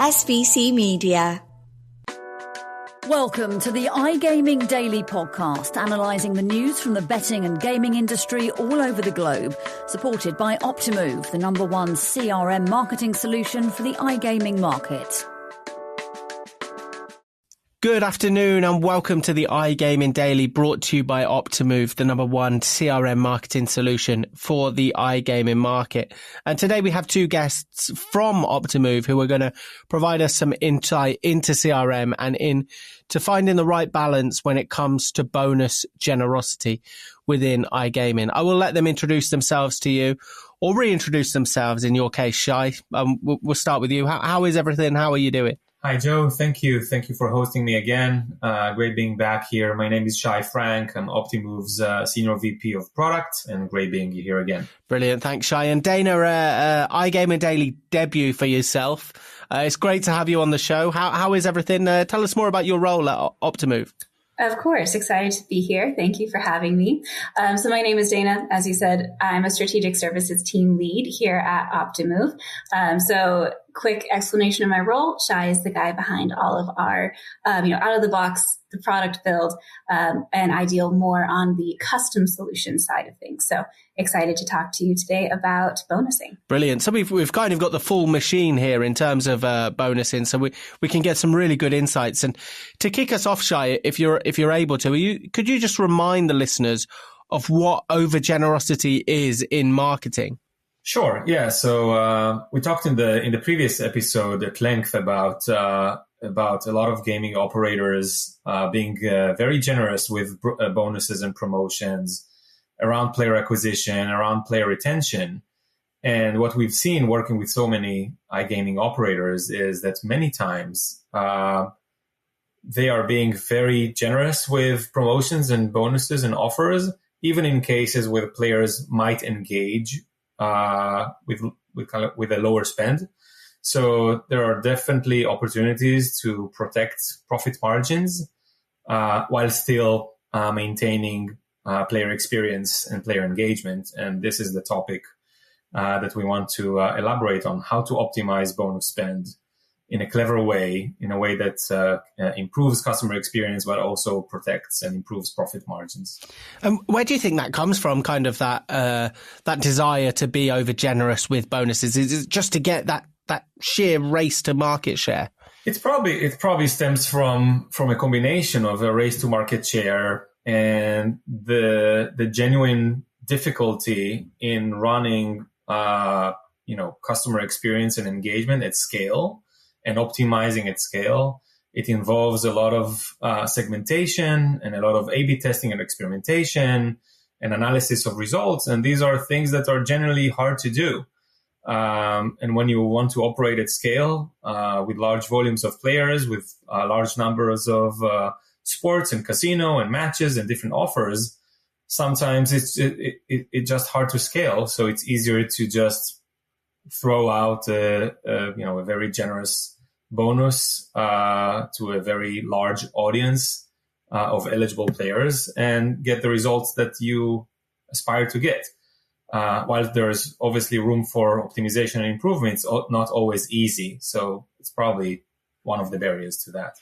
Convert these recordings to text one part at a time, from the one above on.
SVC Media. Welcome to the iGaming Daily Podcast, analysing the news from the betting and gaming industry all over the globe, supported by Optimove, the #1 CRM marketing solution for the iGaming market. Good afternoon and welcome to the iGaming Daily, brought to you by Optimove, the #1 CRM marketing solution for the iGaming market. And today we have two guests from Optimove who are going to provide us some insight into CRM and into finding the right balance when it comes to bonus generosity within iGaming. I will let them introduce themselves to you, or reintroduce themselves in your case, Shai. We'll start with you. How is everything? How are you doing? Hi, Joe. Thank you. Thank you for hosting me again. Great being back here. My name is Shai Frank. I'm Optimove's Senior VP of Product, and great being here again. Brilliant. Thanks, Shai. And Dana, iGaming Daily debut for yourself. It's great to have you on the show. How is everything? Tell us more about your role at Optimove. Of course. Excited to be here. Thank you for having me. So my name is Dana. As you said, I'm a strategic services team lead here at Optimove. So quick explanation of my role. Shai is the guy behind all of our, out of the box, the product build, and I deal more on the custom solution side of things. So excited to talk to you today about bonusing. Brilliant. So we've kind of got the full machine here in terms of bonusing, so we can get some really good insights. And to kick us off, Shai, if you're able to, could you just remind the listeners of what overgenerosity is in marketing? Sure. Yeah. So we talked in the previous episode at length about a lot of gaming operators being very generous with bonuses and promotions around player acquisition, around player retention. And what we've seen working with so many iGaming operators is that many times they are being very generous with promotions and bonuses and offers, even in cases where players might engage with a lower spend. So there are definitely opportunities to protect profit margins while still maintaining player experience and player engagement. And this is the topic that we want to elaborate on: how to optimize bonus spend in a clever way, in a way that improves customer experience, but also protects and improves profit margins. Where do you think that comes from, kind of that desire to be over generous with bonuses? Is it just to get that sheer race to market share? It probably stems from a combination of a race to market share and the genuine difficulty in running customer experience and engagement at scale and optimizing at scale. It involves a lot of segmentation and a lot of A/B testing and experimentation and analysis of results. And these are things that are generally hard to do. And when you want to operate at scale with large volumes of players, with large numbers of sports and casino and matches and different offers, sometimes it's just hard to scale. So it's easier to just throw out a very generous bonus to a very large audience of eligible players and get the results that you aspire to get. While there's obviously room for optimization and improvement, it's not always easy. So it's probably one of the barriers to that.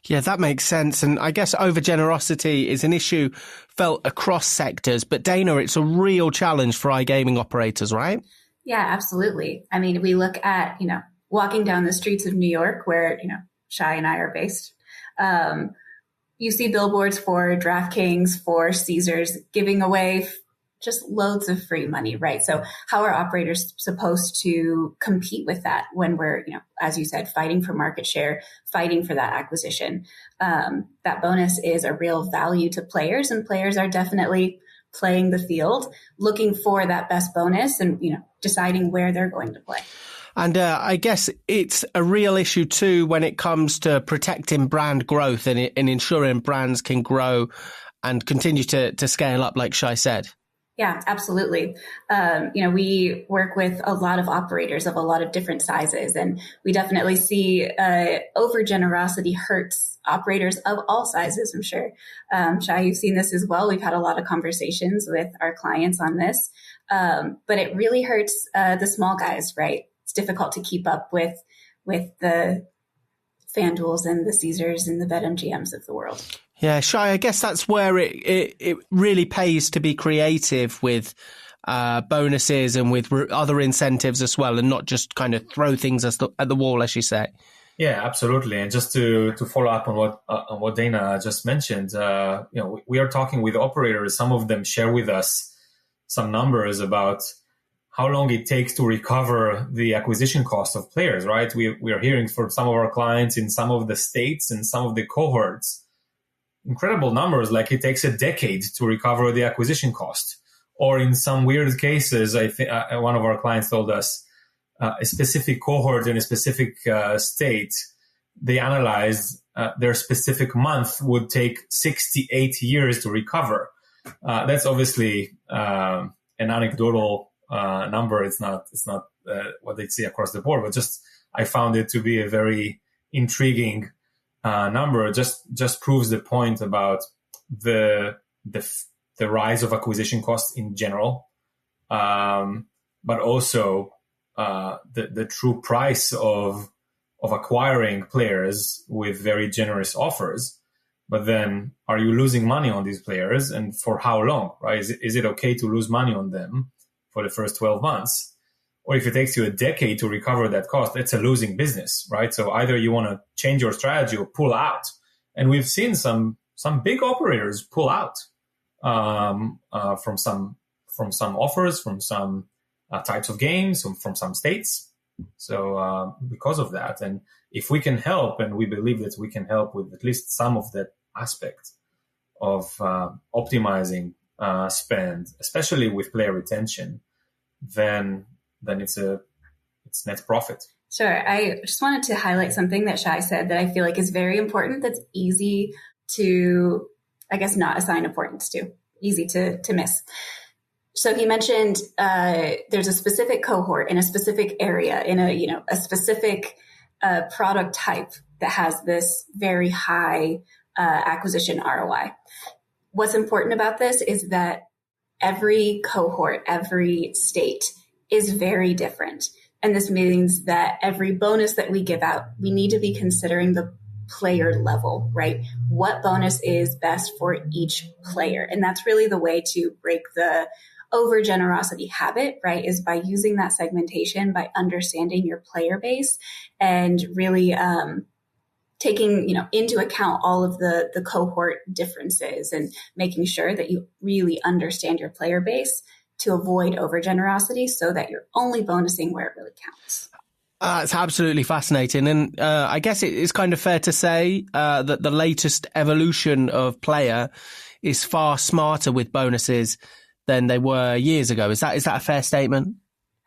Yeah, that makes sense. And I guess overgenerosity is an issue felt across sectors. But Dana, it's a real challenge for iGaming operators, right? Yeah, absolutely. I mean, we look at, walking down the streets of New York where, Shai and I are based. You see billboards for DraftKings, for Caesars giving away just loads of free money, right? So how are operators supposed to compete with that when we're, as you said, fighting for market share, fighting for that acquisition? That bonus is a real value to players, and players are definitely playing the field, looking for that best bonus and, deciding where they're going to play. And I guess it's a real issue too when it comes to protecting brand growth and ensuring brands can grow and continue to scale up, like Shai said. Yeah, absolutely. We work with a lot of operators of a lot of different sizes, and we definitely see overgenerosity hurts operators of all sizes, I'm sure. Shai, you've seen this as well. We've had a lot of conversations with our clients on this, but it really hurts the small guys, right? It's difficult to keep up with with the FanDuels and the Caesars and the BetMGMs of the world. Yeah, Shai, I guess that's where it really pays to be creative with bonuses and with other incentives as well, and not just kind of throw things at the wall, as you say. Yeah, absolutely. And just to follow up on what Dana just mentioned, we are talking with operators. Some of them share with us some numbers about how long it takes to recover the acquisition cost of players, right? We are hearing from some of our clients in some of the states and some of the cohorts, incredible numbers, like it takes a decade to recover the acquisition cost. Or in some weird cases, I think one of our clients told us a specific cohort in a specific state, they analyzed their specific month would take 68 years to recover. That's obviously an anecdotal number. It's not what they see across the board, but just I found it to be a very intriguing number. Just proves the point about the rise of acquisition costs in general, but also the true price of acquiring players with very generous offers. But then, are you losing money on these players, and for how long? Right? Is it okay to lose money on them for the first 12 months? Or if it takes you a decade to recover that cost, it's a losing business, right? So either you want to change your strategy or pull out. And we've seen some big operators pull out from some offers, from some types of games, from some states. So because of that, and if we can help, and we believe that we can help with at least some of that aspect of optimizing spend, especially with player retention, then it's net profit. Sure. I just wanted to highlight something that Shai said that I feel like is very important, that's easy to, I guess, not assign importance to, easy to miss. So he mentioned there's a specific cohort in a specific area, in a specific product type that has this very high acquisition ROI. What's important about this is that every cohort, every state is very different. And this means that every bonus that we give out, we need to be considering the player level, right? What bonus is best for each player? And that's really the way to break the over generosity habit, right? Is by using that segmentation, by understanding your player base and really taking, into account all of the cohort differences and making sure that you really understand your player base to avoid over generosity so that you're only bonusing where it really counts. It's absolutely fascinating. And I guess it's kind of fair to say that the latest evolution of player is far smarter with bonuses than they were years ago. Is that a fair statement?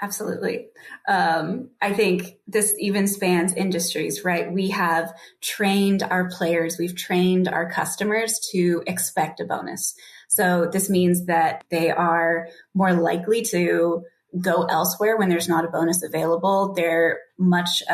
Absolutely. I think this even spans industries, right? We have trained our players, we've trained our customers to expect a bonus. So this means that they are more likely to go elsewhere when there's not a bonus available. They're much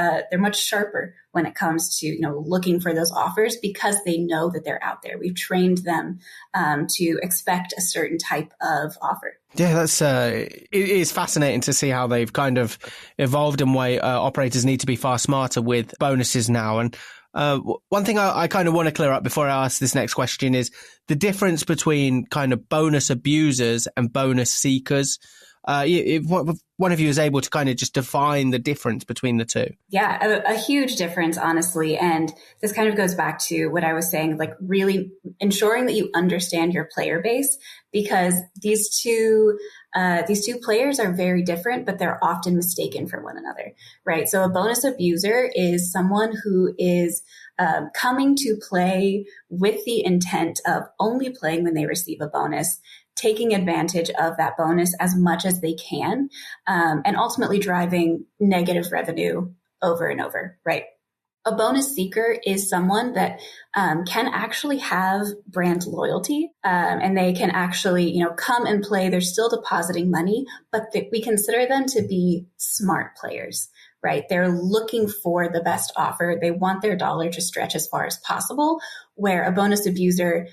sharper when it comes to, looking for those offers because they know that they're out there. We've trained them to expect a certain type of offer. Yeah, that's it is fascinating to see how they've kind of evolved in way operators need to be far smarter with bonuses now. And one thing I kind of want to clear up before I ask this next question is the difference between kind of bonus abusers and bonus seekers. If one of you is able to kind of just define the difference between the two. Yeah, a huge difference, honestly. And this kind of goes back to what I was saying, like really ensuring that you understand your player base, because these two players are very different, but they're often mistaken for one another, right? So a bonus abuser is someone who is coming to play with the intent of only playing when they receive a bonus, taking advantage of that bonus as much as they can, and ultimately driving negative revenue over and over, right? A bonus seeker is someone that can actually have brand loyalty, and they can actually, come and play. They're still depositing money, but we consider them to be smart players, right? They're looking for the best offer. They want their dollar to stretch as far as possible, where a bonus abuser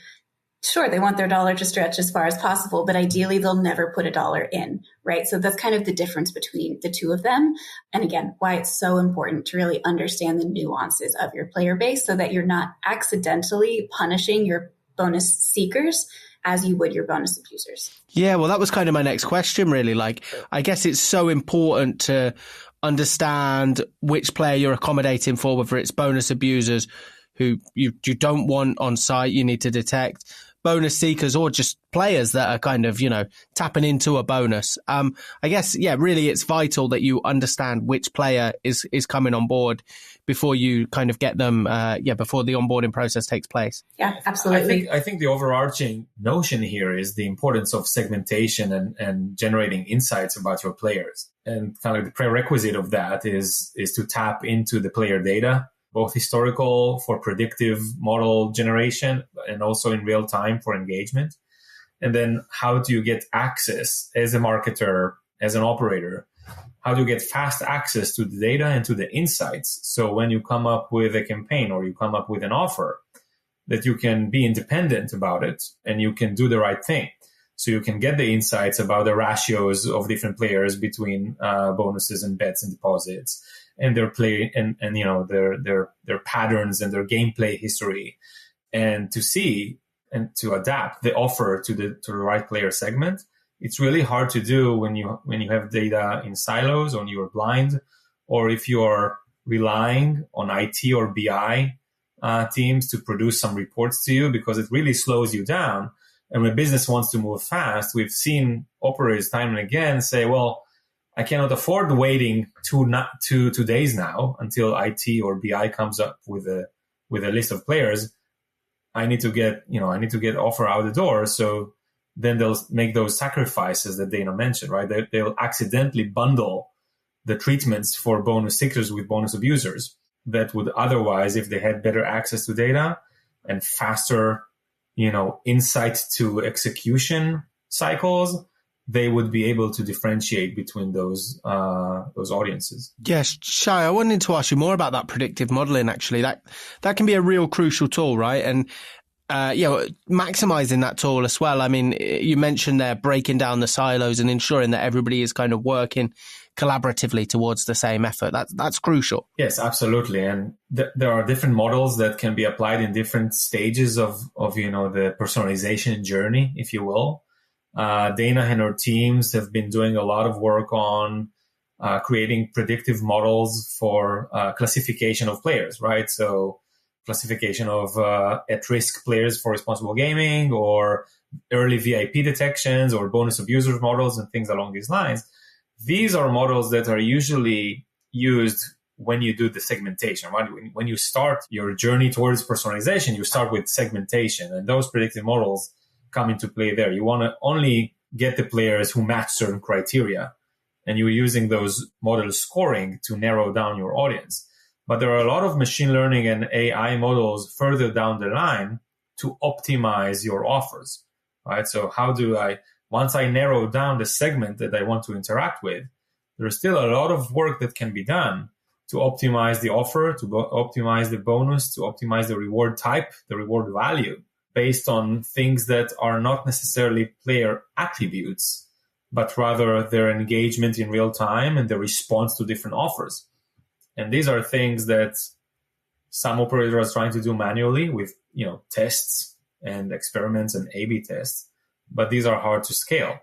sure, they want their dollar to stretch as far as possible, but ideally they'll never put a dollar in, right? So that's kind of the difference between the two of them. And again, why it's so important to really understand the nuances of your player base so that you're not accidentally punishing your bonus seekers as you would your bonus abusers. Yeah, well, that was kind of my next question, really. Like, I guess it's so important to understand which player you're accommodating for, whether it's bonus abusers who you don't want on site, you need to detect, bonus seekers, or just players that are kind of, tapping into a bonus. I guess, really it's vital that you understand which player is coming on board before you kind of get them, before the onboarding process takes place. Yeah, absolutely. I think the overarching notion here is the importance of segmentation and generating insights about your players. And kind of the prerequisite of that is to tap into the player data, both historical for predictive model generation and also in real time for engagement. And then how do you get access as a marketer, as an operator? How do you get fast access to the data and to the insights? So when you come up with a campaign or you come up with an offer, that you can be independent about it and you can do the right thing. So you can get the insights about the ratios of different players between bonuses and bets and deposits, and their play and their patterns and their gameplay history, and to see and to adapt the offer to the right player segment. It's really hard to do when you have data in silos, or you're blind, or if you're relying on IT or BI teams to produce some reports to you, because it really slows you down. And when business wants to move fast, we've seen operators time and again say, well, I cannot afford waiting two days now until IT or BI comes up with a list of players. I need to get offer out the door. So then they'll make those sacrifices that Dana mentioned, right? They'll accidentally bundle the treatments for bonus seekers with bonus abusers that would otherwise, if they had better access to data and faster, insight to execution cycles, they would be able to differentiate between those audiences. Yes, Shai, I wanted to ask you more about that predictive modeling. Actually, that can be a real crucial tool, right? And maximizing that tool as well. I mean, you mentioned there breaking down the silos and ensuring that everybody is kind of working collaboratively towards the same effort. That's crucial. Yes, absolutely. And there are different models that can be applied in different stages of the personalization journey, if you will. Dana and her teams have been doing a lot of work on creating predictive models for classification of players, right? So classification of at-risk players for responsible gaming, or early VIP detections, or bonus abusers models, and things along these lines. These are models that are usually used when you do the segmentation, right? When you start your journey towards personalization, you start with segmentation, and those predictive models come into play there. You want to only get the players who match certain criteria, and you're using those model scoring to narrow down your audience. But there are a lot of machine learning and AI models further down the line to optimize your offers, right? So how do once I narrow down the segment that I want to interact with, there's still a lot of work that can be done to optimize the offer, to optimize the bonus, to optimize the reward type, the reward value, based on things that are not necessarily player attributes, but rather their engagement in real time and their response to different offers. And these are things that some operators are trying to do manually with, tests and experiments and A/B tests, but these are hard to scale.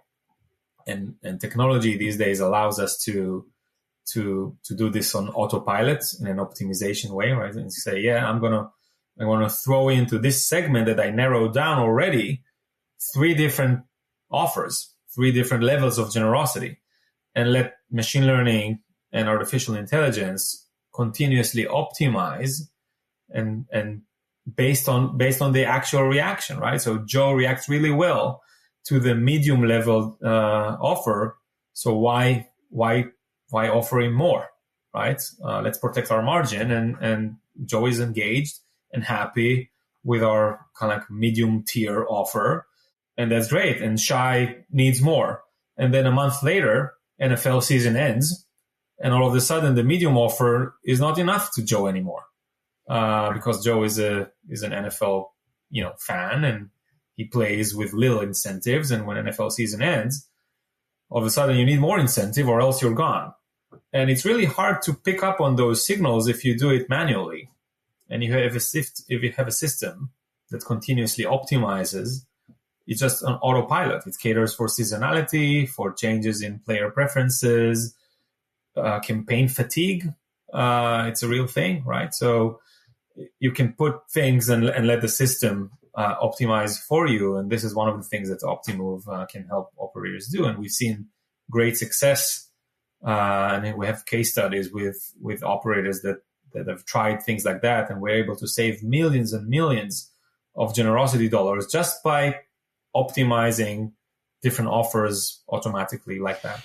And technology these days allows us to do this on autopilot in an optimization way, right? And say, I want to throw into this segment that I narrowed down already 3 different offers, 3 different levels of generosity, and let machine learning and artificial intelligence continuously optimize and based on the actual reaction, right? So Joe reacts really well to the medium level offer. So why offer him more, right? Let's protect our margin, and Joe is engaged and happy with our kind of like medium tier offer, and that's great. And Shai needs more, and then a month later, NFL season ends, and all of a sudden the medium offer is not enough to Joe anymore, because Joe is an NFL fan, and he plays with little incentives. And when NFL season ends, all of a sudden you need more incentive or else you're gone. And it's really hard to pick up on those signals if you do it manually. And if you have a system that continuously optimizes, it's just on autopilot. It caters for seasonality, for changes in player preferences, campaign fatigue. It's a real thing, right? So you can put things and let the system optimize for you. And this is one of the things that Optimove can help operators do. And we've seen great success. And we have case studies with operators that have tried things like that, and we're able to save millions and millions of generosity dollars just by optimizing different offers automatically like that.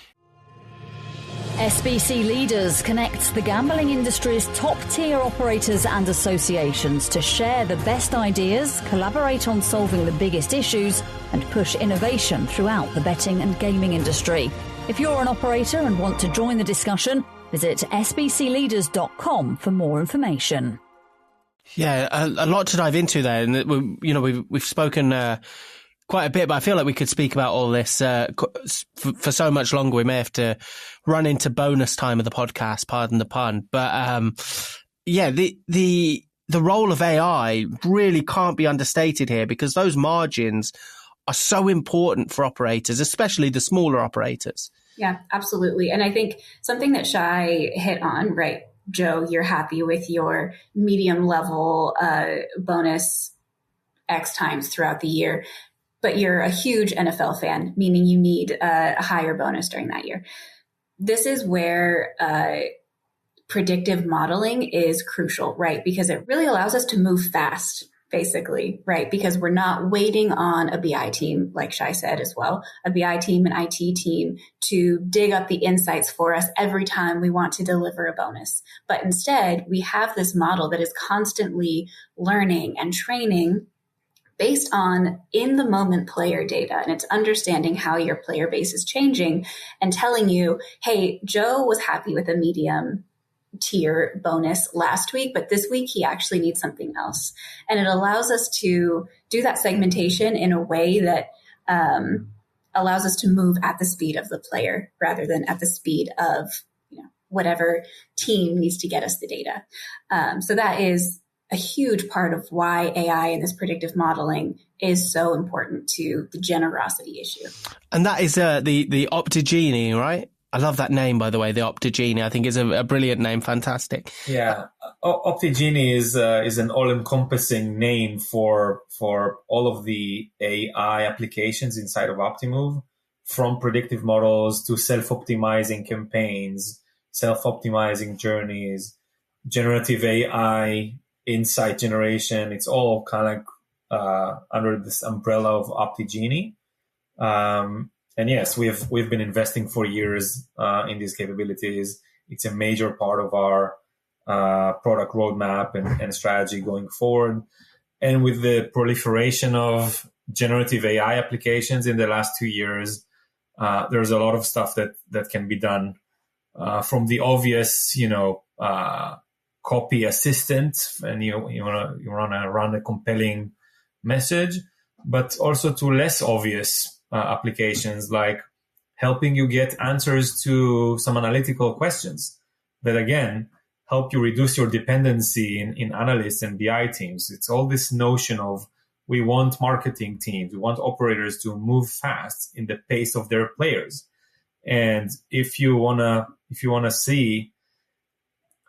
SBC Leaders connects the gambling industry's top-tier operators and associations to share the best ideas, collaborate on solving the biggest issues, and push innovation throughout the betting and gaming industry. If you're an operator and want to join the discussion, visit sbcleaders.com for more information. Yeah, a lot to dive into there, and we've spoken quite a bit, but I feel like we could speak about all this for so much longer. We may have to run into bonus time of the podcast, pardon the pun. But the role of AI really can't be understated here, because those margins are so important for operators, especially the smaller operators. Yeah, absolutely. And I think something that Shai hit on, right, Joe, you're happy with your medium level bonus X times throughout the year, but you're a huge NFL fan, meaning you need a higher bonus during that year. This is where predictive modeling is crucial, right? Because it really allows us to move fast, basically, right? Because we're not waiting on a BI team, like Shai said as well, a BI team, an IT team to dig up the insights for us every time we want to deliver a bonus. But instead, we have this model that is constantly learning and training based on in the moment player data. And it's understanding how your player base is changing and telling you, hey, Joe was happy with a medium tier bonus last week, but this week he actually needs something else. And it allows us to do that segmentation in a way that allows us to move at the speed of the player rather than at the speed of whatever team needs to get us the data. So that is a huge part of why AI and this predictive modeling is so important to the generosity issue. And that is the OptiGenie, right? I love that name, by the way, the OptiGenie. I think is a brilliant name. Fantastic. Yeah. OptiGenie is an all-encompassing name for all of the AI applications inside of Optimove, from predictive models to self-optimizing campaigns, self-optimizing journeys, generative AI, insight generation. It's all kind of under this umbrella of OptiGenie. And yes, we've been investing for years in these capabilities. It's a major part of our product roadmap and strategy going forward. And with the proliferation of generative AI applications in the last 2 years, there's a lot of stuff that can be done from the obvious, copy assistant, and you want to run a compelling message, but also to less obvious applications like helping you get answers to some analytical questions that, again, help you reduce your dependency in analysts and BI teams. It's all this notion of we want marketing teams, we want operators to move fast in the pace of their players. And if you wanna see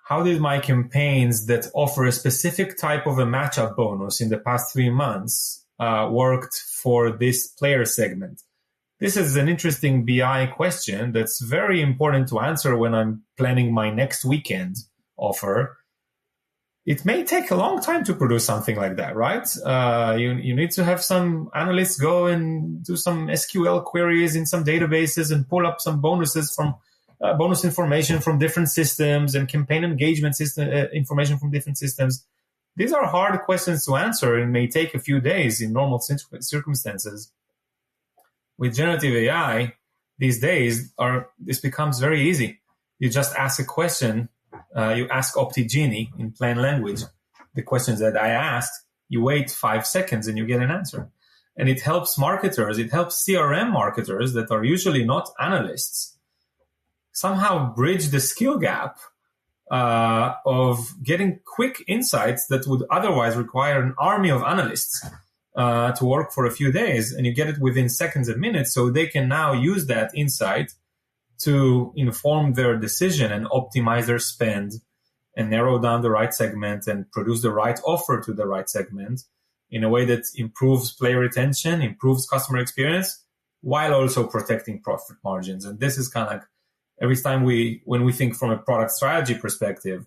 how did my campaigns that offer a specific type of a matchup bonus in the past 3 months worked for this player segment? This is an interesting BI question that's very important to answer when I'm planning my next weekend offer. It may take a long time to produce something like that, right? You need to have some analysts go and do some SQL queries in some databases and pull up some bonuses from bonus information from different systems and campaign engagement system information from different systems. These are hard questions to answer and may take a few days in normal circumstances. With generative AI, these days, this becomes very easy. You just ask a question. You ask OptiGenie in plain language the questions that I asked. You wait 5 seconds and you get an answer. And it helps marketers, it helps CRM marketers that are usually not analysts somehow bridge the skill gap of getting quick insights that would otherwise require an army of analysts to work for a few days, and you get it within seconds and minutes. So they can now use that insight to inform their decision and optimize their spend and narrow down the right segment and produce the right offer to the right segment in a way that improves player retention, improves customer experience, while also protecting profit margins. And this is kind of like every time when we think from a product strategy perspective,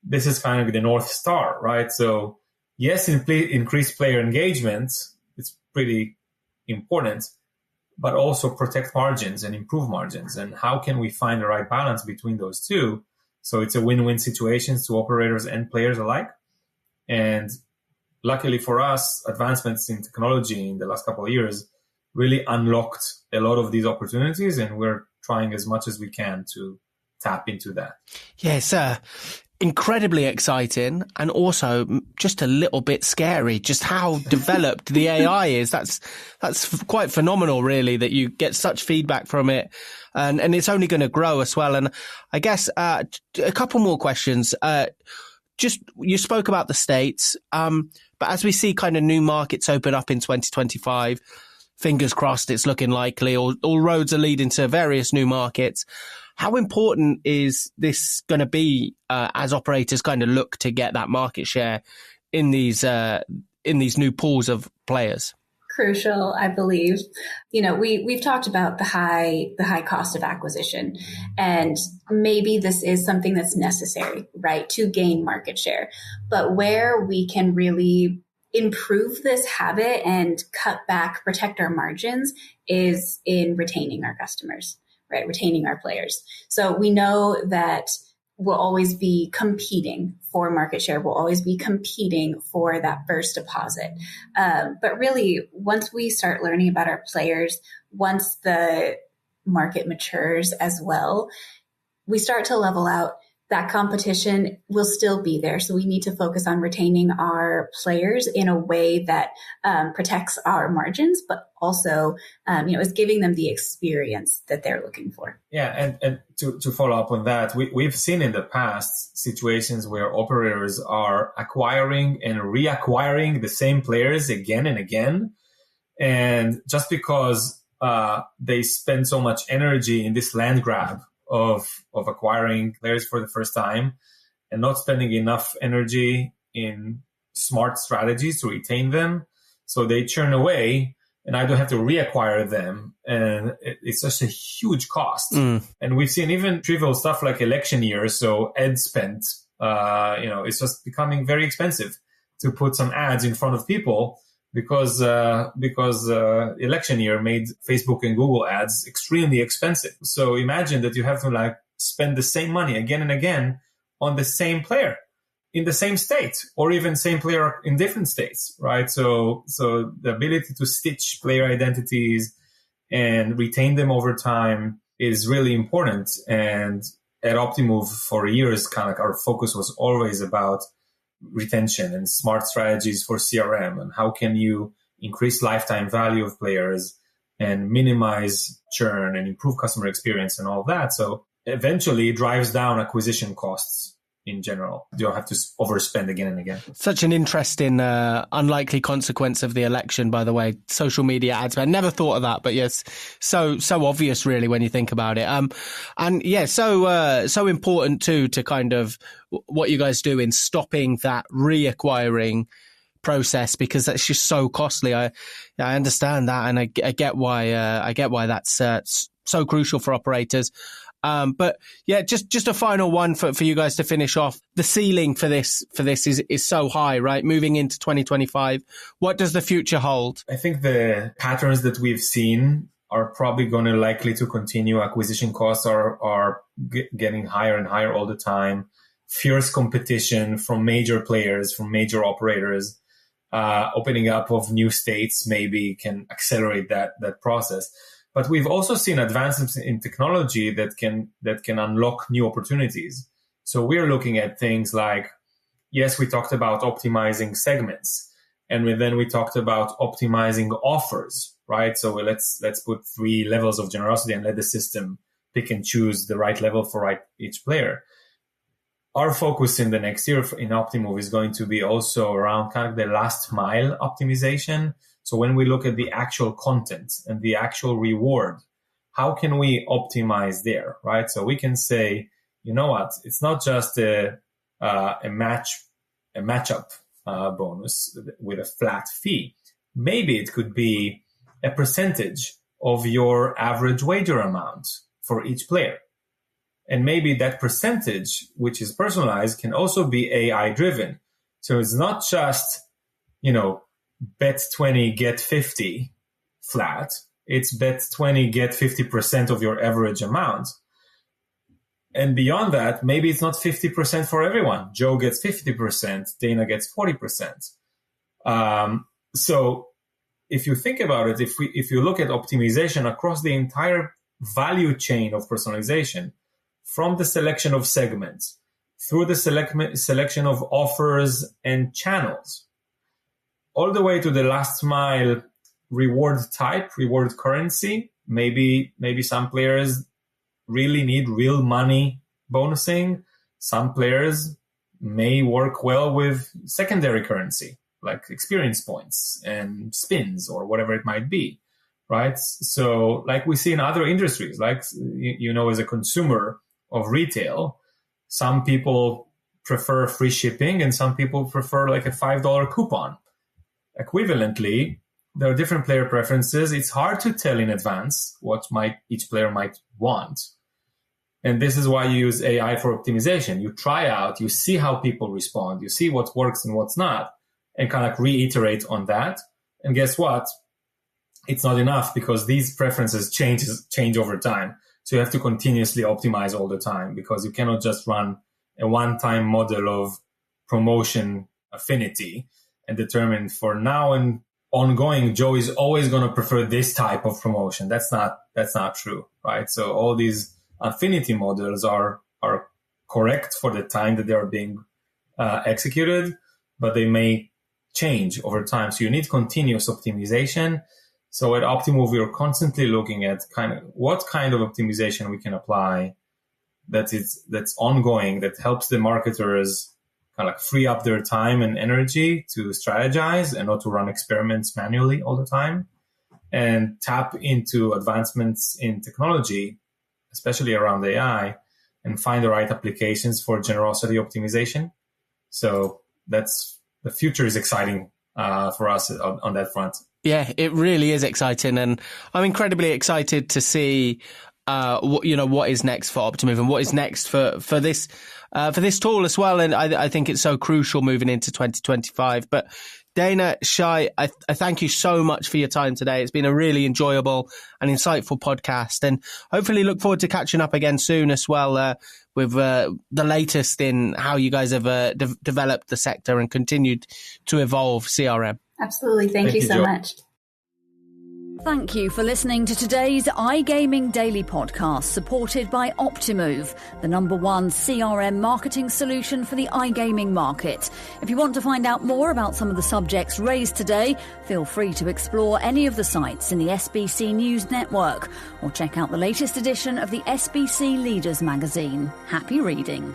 this is kind of the North Star, right? So yes, increase player engagement, it's pretty important, but also protect margins and improve margins. And how can we find the right balance between those two? So it's a win-win situation to operators and players alike. And luckily for us, advancements in technology in the last couple of years really unlocked a lot of these opportunities, and we're trying as much as we can to tap into that. Yes, incredibly exciting, and also just a little bit scary, just how developed the AI is. That's quite phenomenal, really, that you get such feedback from it, and it's only going to grow as well. And I guess a couple more questions. Just you spoke about the States, but as we see kind of new markets open up in 2025, fingers crossed it's looking likely, all roads are leading to various new markets. How important is this going to be as operators kind of look to get that market share in these new pools of players? Crucial, I believe. We've talked about the high cost of acquisition, and maybe this is something that's necessary, right, to gain market share. But where we can really improve this habit and cut back, protect our margins is in retaining our customers, right? Retaining our players. So we know that we'll always be competing for market share. We'll always be competing for that first deposit. But really, once we start learning about our players, once the market matures as well, we start to level out. That competition will still be there. So we need to focus on retaining our players in a way that protects our margins, but also, is giving them the experience that they're looking for. Yeah. And to follow up on that, we've seen in the past situations where operators are acquiring and reacquiring the same players again and again. And just because they spend so much energy in this land grab of acquiring players for the first time and not spending enough energy in smart strategies to retain them, so they churn away and I don't have to reacquire them, and it's just a huge cost. And we've seen even trivial stuff like election year, so ad spend, it's just becoming very expensive to put some ads in front of people because election year made Facebook and Google ads extremely expensive. So imagine that you have to spend the same money again and again on the same player in the same state, or even same player in different states, right? So the ability to stitch player identities and retain them over time is really important. And at Optimove for years, kind of like our focus was always about retention and smart strategies for CRM, and how can you increase lifetime value of players and minimize churn and improve customer experience and all of that. So eventually it drives down acquisition costs in general. You don't have to overspend again and again. Such an interesting, unlikely consequence of the election, by the way, social media ads. I never thought of that, but yes, so obvious really when you think about it. And yeah, so important too, to kind of what you guys do in stopping that reacquiring process, because that's just so costly. I understand that, and I get why that's so crucial for operators. But yeah, just a final one for you guys to finish off. The ceiling for this is so high, right? Moving into 2025, what does the future hold? I think the patterns that we've seen are probably going to likely to continue. Acquisition costs are getting higher and higher all the time. Fierce competition from major players, from major operators. Opening up of new states maybe can accelerate that process. But we've also seen advancements in technology that can unlock new opportunities. So we're looking at things like, yes, we talked about optimizing segments. And then we talked about optimizing offers, right? So let's put 3 levels of generosity and let the system pick and choose the right level for each player. Our focus in the next year in Optimove is going to be also around kind of the last mile optimization. So when we look at the actual content and the actual reward, how can we optimize there, right? So we can say, you know what, it's not just a matchup bonus with a flat fee. Maybe it could be a percentage of your average wager amount for each player. And maybe that percentage, which is personalized, can also be AI driven. So it's not just, bet 20, get 50 flat. It's bet 20, get 50% of your average amount. And beyond that, maybe it's not 50% for everyone. Joe gets 50%, Dana gets 40%. So if you think about it, if you look at optimization across the entire value chain of personalization, from the selection of segments, through the selection of offers and channels, all the way to the last mile reward type, reward currency. Maybe some players really need real money bonusing. Some players may work well with secondary currency, like experience points and spins or whatever it might be, right? So like we see in other industries, like, as a consumer of retail, some people prefer free shipping and some people prefer like a $5 coupon. Equivalently, there are different player preferences. It's hard to tell in advance what each player might want. And this is why you use AI for optimization. You try out, you see how people respond, you see what works and what's not, and kind of reiterate on that. And guess what? It's not enough because these preferences change over time. So you have to continuously optimize all the time because you cannot just run a one-time model of promotion affinity and determine for now and ongoing, Joe is always going to prefer this type of promotion. That's not true, right? So all these affinity models are correct for the time that they are being executed, but they may change over time. So you need continuous optimization. So at Optimove, we're constantly looking at what kind of optimization we can apply that's ongoing, that helps the marketers kind of free up their time and energy to strategize and not to run experiments manually all the time, and tap into advancements in technology, especially around AI, and find the right applications for generosity optimization. So the future is exciting for us on that front. Yeah, it really is exciting, and I'm incredibly excited to see what is next for Optimove and what is next for this tool as well. And I think it's so crucial moving into 2025. But Dana, Shai, I thank you so much for your time today. It's been a really enjoyable and insightful podcast, and hopefully look forward to catching up again soon as well with the latest in how you guys have developed the sector and continued to evolve CRM. Absolutely. Thank you so much. Thank you for listening to today's iGaming Daily podcast, supported by Optimove, the #1 CRM marketing solution for the iGaming market. If you want to find out more about some of the subjects raised today, feel free to explore any of the sites in the SBC News Network or check out the latest edition of the SBC Leaders magazine. Happy reading.